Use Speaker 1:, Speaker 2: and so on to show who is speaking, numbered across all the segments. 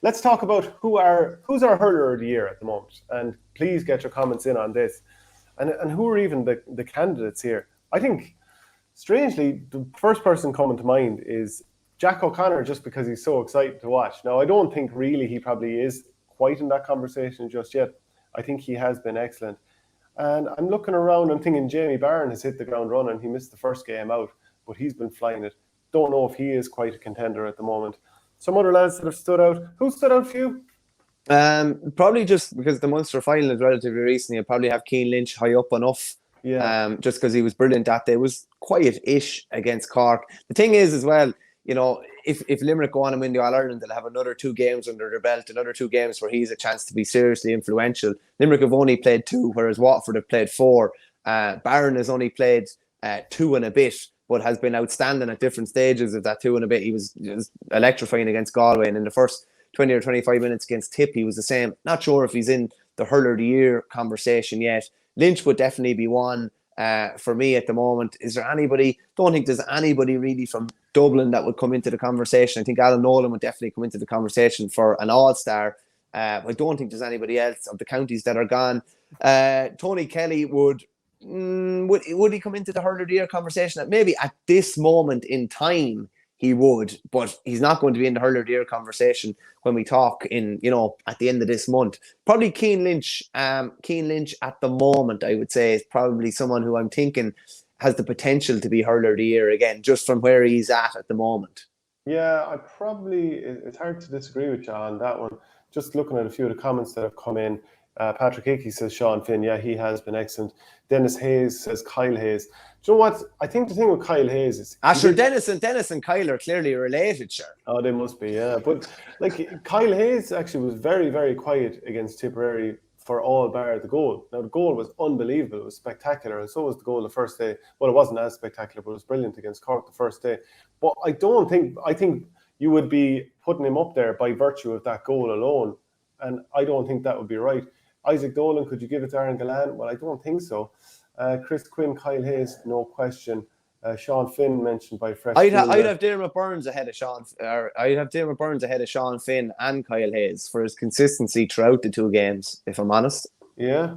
Speaker 1: let's talk about who's our hurler of the year at the moment. And please get your comments in on this. And who are even the candidates here? I think, strangely, the first person coming to mind is Jack O'Connor, just because he's so exciting to watch. Now, I don't think really he probably is quite in that conversation just yet. I think he has been excellent. And I'm looking around and thinking Jamie Barron has hit the ground running. He missed the first game out, but he's been flying it. Don't know if he is quite a contender at the moment. Some other lads that have stood out. Who stood out for you?
Speaker 2: Probably just because the Munster final is relatively recent. You'll probably have Kane Lynch high up enough.
Speaker 1: Yeah.
Speaker 2: Just because he was brilliant that day. It was quiet-ish against Cork. The thing is as well, you know, if Limerick go on and win the All-Ireland, they'll have another 2 games under their belt, another 2 games where he's a chance to be seriously influential. Limerick have only played 2, whereas Waterford have played 4. Barron has only played 2 and a bit, but has been outstanding at different stages of that 2 and a bit. He was electrifying against Galway, and in the first 20 or 25 minutes against Tip, he was the same. Not sure if he's in the Hurler of the Year conversation yet. Lynch would definitely be one for me at the moment. Is there anybody? Don't think there's anybody really from Dublin that would come into the conversation. I think Alan Nolan would definitely come into the conversation for an all-star. I don't think there's anybody else of the counties that are gone. Tony Kelly would he come into the Hurler of the Year conversation? Maybe at this moment in time he would, but he's not going to be in the Hurler of the Year conversation when we talk in, at the end of this month. Probably Kane Lynch. Kane Lynch at the moment, I would say, is probably someone who I'm thinking has the potential to be Hurler of the Year again, just from where he's at the moment.
Speaker 1: Yeah, it's hard to disagree with you on that one. Just looking at a few of the comments that have come in, Patrick Hickey says Sean Finn. Yeah, he has been excellent. Dennis Hayes says Kyle Hayes. Do you know what? I think the thing with Kyle Hayes is...
Speaker 2: Sure, Dennis and Kyle are clearly related, sure.
Speaker 1: Oh, they must be, yeah. But Kyle Hayes actually was very, very quiet against Tipperary for all bar the goal. Now, the goal was unbelievable. It was spectacular. And so was the goal the first day. Well, it wasn't as spectacular, but it was brilliant against Cork the first day. But I think you would be putting him up there by virtue of that goal alone. And I don't think that would be right. Isaac Dolan, could you give it to Aaron Gallan? Well, I don't think so. Chris Quinn, Kyle Hayes, no question. Sean Finn mentioned by Fresh.
Speaker 2: I'd have Dermot Burns ahead of Sean. I'd have Dermot Burns ahead of Sean Finn and Kyle Hayes for his consistency throughout the 2 games. If I'm honest.
Speaker 1: Yeah,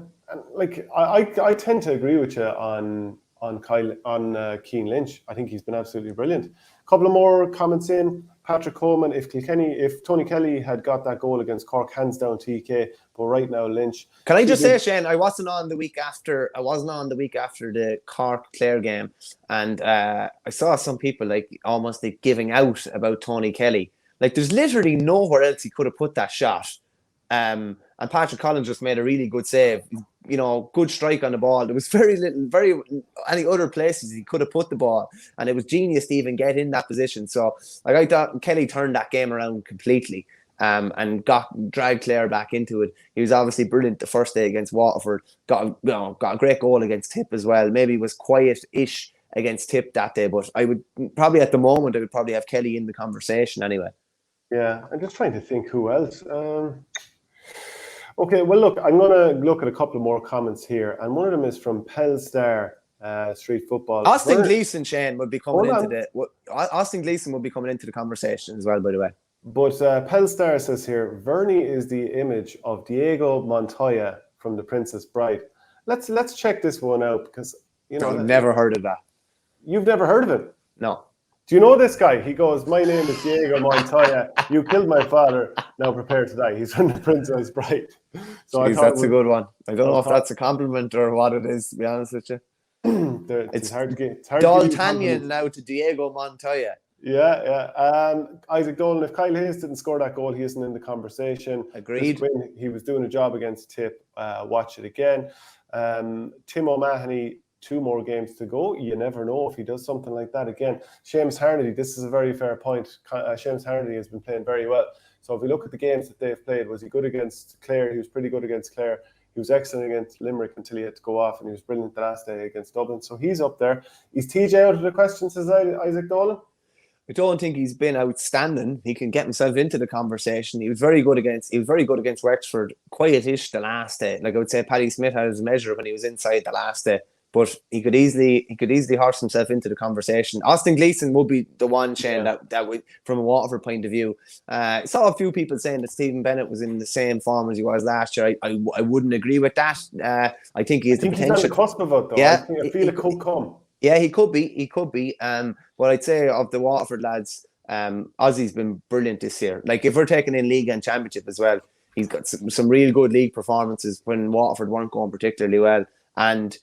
Speaker 1: I tend to agree with you on Cian Lynch. I think he's been absolutely brilliant. A couple of more comments in. Patrick Coleman, if Tony Kelly had got that goal against Cork, hands down TK, but right now Lynch.
Speaker 2: Can I just say, Shane, I wasn't on the week after the Cork Clare game, and I saw some people almost giving out about Tony Kelly. There's literally nowhere else he could have put that shot. And Patrick Collins just made a really good save. Good strike on the ball. There was very any other places he could have put the ball, and it was genius to even get in that position. So, I thought Kelly turned that game around completely, and dragged Clare back into it. He was obviously brilliant the first day against Waterford. Got a great goal against Tip as well. Maybe was quiet-ish against Tip that day, but I would probably at the moment have Kelly in the conversation anyway.
Speaker 1: Yeah, I'm just trying to think who else. Okay, well, look, I'm going to look at a couple more comments here, and one of them is from Pelstar Street Football.
Speaker 2: Austin Gleeson, Shane, would be coming Austin Gleeson would be coming into the conversation as well, by the way.
Speaker 1: But Pelstar says here, Verney is the image of Diego Montoya from The Princess Bride. Let's check this one out, because
Speaker 2: I've never heard of that.
Speaker 1: You've never heard of it?
Speaker 2: No.
Speaker 1: Do you know this guy? He goes, my name is Diego Montoya. You killed my father. Now prepare to die. He's from The Princess Bride. So
Speaker 2: jeez, that's a good one. I don't know if that's a compliment or what it is, to be honest with you.
Speaker 1: It's hard to get.
Speaker 2: D'Altagnan now to Diego Montoya.
Speaker 1: Yeah. Isaac Dolan, if Kyle Hayes didn't score that goal, he isn't in the conversation.
Speaker 2: Agreed.
Speaker 1: He was doing a job against Tip. Watch it again. Tim O'Mahony, 2 more games to go. You never know if he does something like that again. Seamus Harnedy, this is a very fair point. Seamus Harnedy has been playing very well. So if we look at the games that they've played, was he good against Clare? He was pretty good against Clare. He was excellent against Limerick until he had to go off, and he was brilliant the last day against Dublin. So he's up there. Is TJ out of the question, says Isaac Dolan?
Speaker 2: I don't think he's been outstanding. He can get himself into the conversation. He was very good against Wexford. Quiet-ish the last day. I would say Paddy Smith had his measure when he was inside the last day. but he could easily horse himself into the conversation. Austin Gleeson would be the one, Shane, that would, from a Waterford point of view. I saw a few people saying that Stephen Bennett was in the same form as he was last year. I wouldn't agree with that. I think he has the potential.
Speaker 1: He's on the cusp of it, though.
Speaker 2: Yeah,
Speaker 1: I feel it could come.
Speaker 2: Yeah, he could be. But I'd say of the Waterford lads, Ozzy's been brilliant this year. Like, if we're taking in league and championship as well, he's got some real good league performances when Waterford weren't going particularly well. And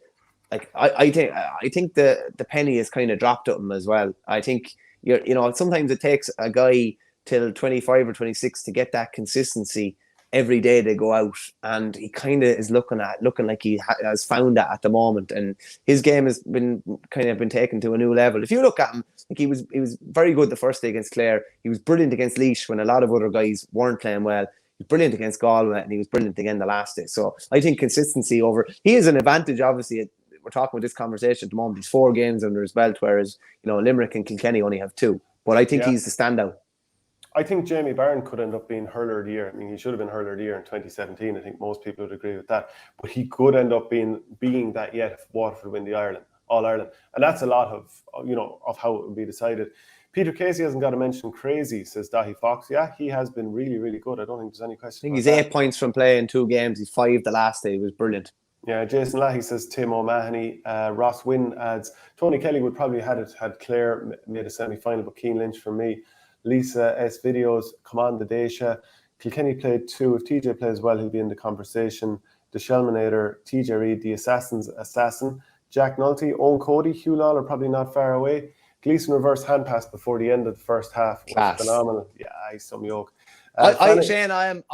Speaker 2: like, I think the penny has kind of dropped at him as well. I think sometimes it takes a guy till 25 or 26 to get that consistency every day they go out, and he kind of is looking like he has found that at the moment, and his game has been taken to a new level. If you look at him, I think he was very good the first day against Clare. He was brilliant against Laois when a lot of other guys weren't playing well. He was brilliant against Galway, and he was brilliant again the last day. So I think consistency he is an advantage. Obviously, we're talking about this conversation at the moment. He's 4 games under his belt, whereas Limerick and Kilkenny only have 2. But I think he's the standout.
Speaker 1: I think Jamie Barron could end up being Hurler of the Year. I mean, he should have been Hurler of the Year in 2017. I think most people would agree with that. But he could end up being that yet if Waterford win the All-Ireland. And that's a lot of how it would be decided. Peter Casey hasn't got to mention crazy, says Dahi Fox. Yeah, he has been really, really good. I don't think there's any question.
Speaker 2: I think he's 8 points from playing 2 games. He's 5 the last day. He was brilliant.
Speaker 1: Yeah, Jason Lahey says Tim O'Mahony. Ross Wynn adds, Tony Kelly would probably had Clare made a semi-final, but Kane Lynch for me. Lisa S. Videos, Command the Daisha. Kilkenny played 2. If TJ plays well, he'll be in the conversation. The Shelminator, TJ Reid, the Assassin's Assassin. Jack Nulty, Owen Cody, Hugh Lawler, probably not far away. Gleeson reverse hand pass before the end of the first half. Was phenomenal. Yeah, he's some yoke.
Speaker 2: Shane, I'm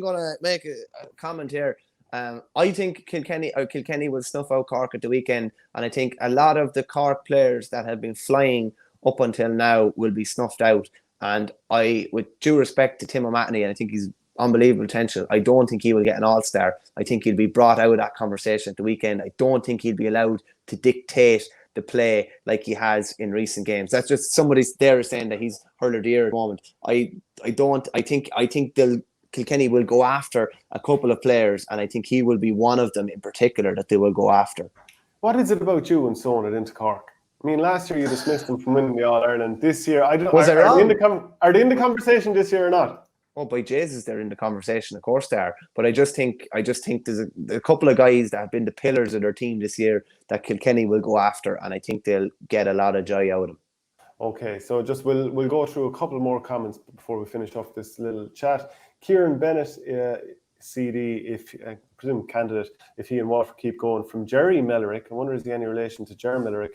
Speaker 2: going to make a comment here. I think Kilkenny will snuff out Cork at the weekend, and I think a lot of the Cork players that have been flying up until now will be snuffed out. And with due respect to Tim O'Mahony, and I think he's unbelievable potential, I don't think he will get an All-Star. I think he'll be brought out of that conversation at the weekend. I don't think he'll be allowed to dictate the play like he has in recent games. That's just somebody there saying that he's Hurler of the Year at the moment. I think Kilkenny will go after a couple of players, and I think he will be one of them in particular that they will go after.
Speaker 1: What is it about you and sewing it into Cork? I mean, last year you dismissed them from winning the All-Ireland. This year, are they in the conversation this year or not?
Speaker 2: Oh, by Jesus, they're in the conversation. Of course they are. But I just think there's a couple of guys that have been the pillars of their team this year that Kilkenny will go after, and I think they'll get a lot of joy out of them.
Speaker 1: Okay, so just we'll go through a couple more comments before we finish off this little chat. Kieran Bennett, CD, I presume candidate, if he and Waterford keep going, from Jerry Mellerick. I wonder is he any relation to Jerry Mellerick?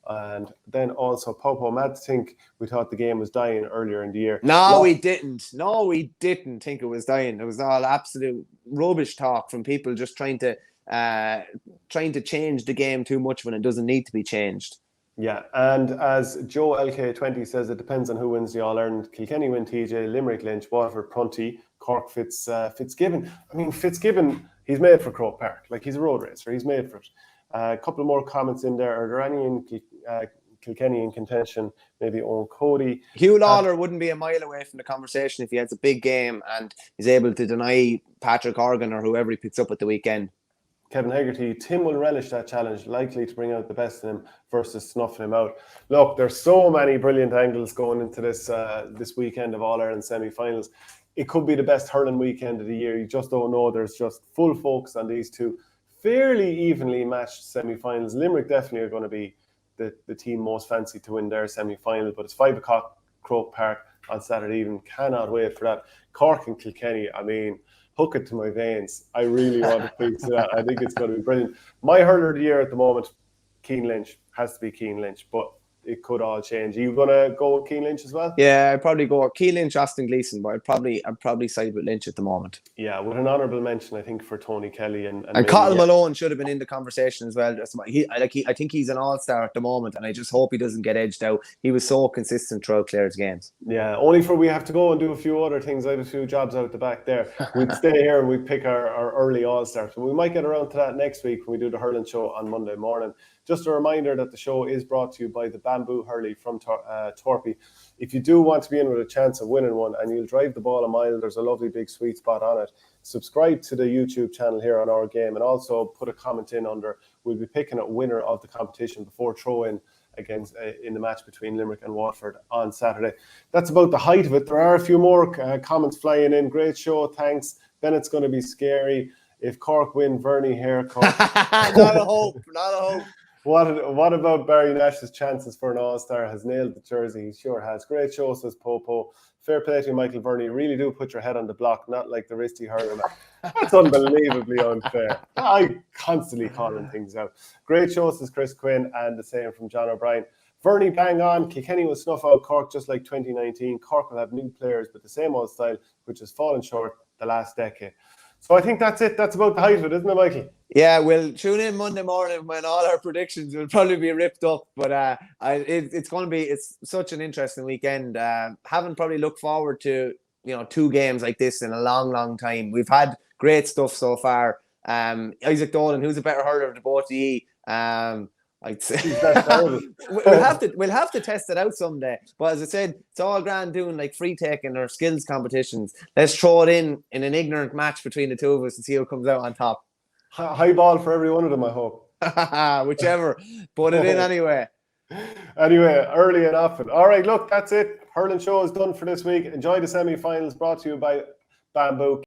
Speaker 1: And then also Popo Mad think we thought the game was dying earlier in the year.
Speaker 2: We didn't think it was dying. It was all absolute rubbish talk from people just trying to change the game too much when it doesn't need to be changed.
Speaker 1: Yeah, and as Joe LK20 says, it depends on who wins the All-Ireland. Kilkenny win TJ, Limerick Lynch, Waterford Prunty, Cork Fitzgibbon. I mean, Fitzgibbon, he's made for Croke Park. Like, he's a road racer. He's made for it. A couple more comments in there. Are there any in Kilkenny in contention? Maybe Owen Cody.
Speaker 2: Hugh Lawler wouldn't be a mile away from the conversation if he has a big game and is able to deny Patrick Horgan or whoever he picks up at the weekend.
Speaker 1: Kevin Hegarty, Tim will relish that challenge, likely to bring out the best in him versus snuffing him out. Look, there's so many brilliant angles going into this weekend of All-Ireland semi-finals. It could be the best hurling weekend of the year. You just don't know. There's just full focus on these two fairly evenly matched semi-finals. Limerick definitely are going to be the team most fancy to win their semi-final, but it's 5 o'clock Croke Park on Saturday evening. Cannot wait for that. Cork and Kilkenny, I mean, hook it to my veins. I really want to speak to that. I think it's going to be brilliant. My hurler of the year at the moment, Kane Lynch. Has to be Kane Lynch, but it could all change. Are you going to go with Kane Lynch as well?
Speaker 2: Yeah, I'd probably go Kane Lynch, Austin Gleeson, but I'd probably side with Lynch at the moment.
Speaker 1: Yeah, with an honourable mention, I think, for Tony Kelly and
Speaker 2: Cottle Malone should have been in the conversation as well. I think he's an all-star at the moment, and I just hope he doesn't get edged out. He was so consistent throughout Clare's games.
Speaker 1: Yeah, only we have to go and do a few other things. I have a few jobs out the back there. We'd stay here and we'd pick our early all-stars. We might get around to that next week when we do the hurling show on Monday morning. Just a reminder that the show is brought to you by the Bamboo Hurley from Torpy. If you do want to be in with a chance of winning one and you'll drive the ball a mile, there's a lovely big sweet spot on it. Subscribe to the YouTube channel here on Our Game, and also put a comment in under. We'll be picking a winner of the competition before throw-in against in the match between Limerick and Waterford on Saturday. That's about the height of it. There are a few more comments flying in. Great show, thanks. Bennett's going to be scary. If Cork win, Verney haircut.
Speaker 2: Not a hope.
Speaker 1: What about Barry Nash's chances for an All-Star? Has nailed the jersey. He sure has. Great show, says Popo. Fair play to you, Michael Verney. You really do put your head on the block, not like the wristy Hurler. That's unbelievably unfair. I constantly calling things out. Great show, says Chris Quinn, and the same from John O'Brien. Verney bang on. Kilkenny will snuff out Cork just like 2019. Cork will have new players, but the same old style, which has fallen short the last decade. So I think that's it. That's about the height of it, isn't it, Michael?
Speaker 2: Yeah, we'll tune in Monday morning when all our predictions will probably be ripped up. But it's such an interesting weekend. Haven't probably looked forward to 2 games like this in a long, long time. We've had great stuff so far. Isaac Dolan, who's a better hurler of the both of you? I'd say we'll have to test it out someday. But as I said, it's all grand doing like free taking or skills competitions. Let's throw it in an ignorant match between the two of us and see who comes out on top.
Speaker 1: High ball for every one of them, I hope.
Speaker 2: Whichever. Put it in anyway.
Speaker 1: Anyway, early and often. All right, look, that's it. Hurling show is done for this week. Enjoy the semi-finals, brought to you by Bamboo.